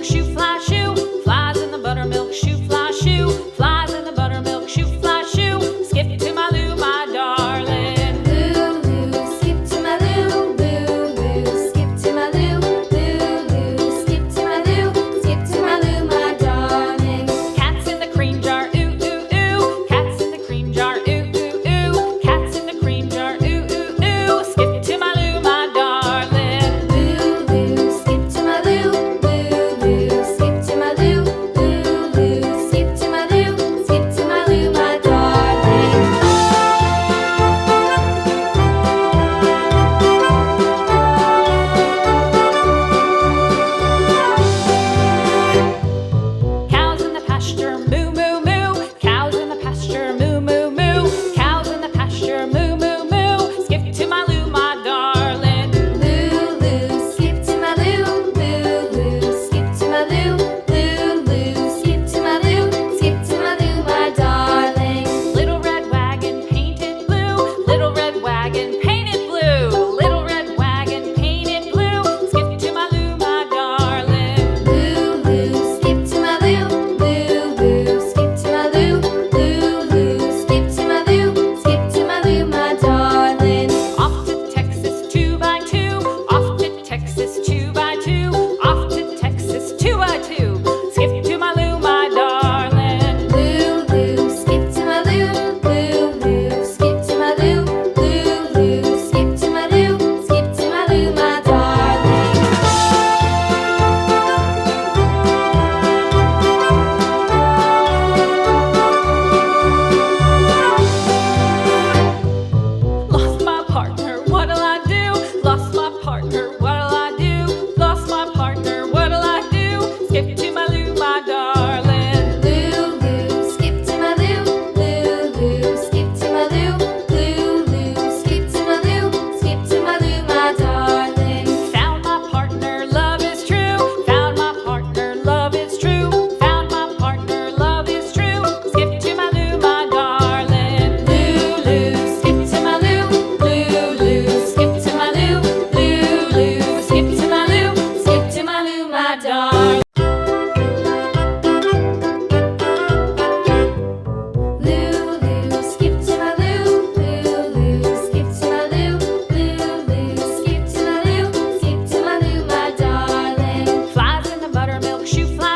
buttermilk shoe fly shoe. Flies in the buttermilk shoe fly shoe. Flies in the buttermilk shoe fly shoe. Skip to my Lou, my darling. Lou, skip to my Lou, Lou, skip to my Lou, Lou, skip to my Lou, skip to my Lou, my darling. Cats in the cream jar, ooh, ooh, ooh. Cats in the cream jar, ooh, ooh, ooh. Cats in the cream jar, ooh, ooh, ooh. Skip to my Lou, my darling. Lou, skip to my Lou, Lou, skip to my Lou, Lou, skip to my Lou, skip to my Lou, my darling. Cows in the pasture, moo, moo, moo. Cows in the pasture, moo, moo, moo. Cows in the pasture, moo, moo, moo. Skip to my Lou, my darling. Lou, skip to my Lou, Lou, skip to my Lou, Lou, skip to my Lou, skip to my Lou, my darling. Little red wagon painted blue. Little red wagon painted blue. Little red wagon painted blue. Skip to my Lou, my darling. Lou, skip to my Lou, Lou, skip to my Lou, Lou, skip to my Lou, skip to my Lou, my darling. Off to Texas 2x2. Off to Texas 2x2. Off to Texas 2x2. Skip to my Lou, my darling. Lou, skip to my Lou, Lou, skip to my Lou, Lou, skip to my Lou, skip to my Lou, my darling. Lost my partner, what'll I do? Lost my partner, what'll I do? Lost my partner, what'll I do? Skip to my Lou, my darling. Lou, skip to my Lou, Lou, skip to my Lou, Lou, skip to my Lou, skip to my Lou, my darling. Found my partner, love is true. Found my partner, love is true. Found my partner, love is true. Skip to my Lou, my darling. Lou, skip to my Lou, Lou, skip to my Lou, Lou, skip to my Lou, skip to my Lou, my darling. Lou, skip to my Lou, skip to my Lou, skip to my Lou, skip to my Lou, my darling. Flies in the buttermilk shoe fly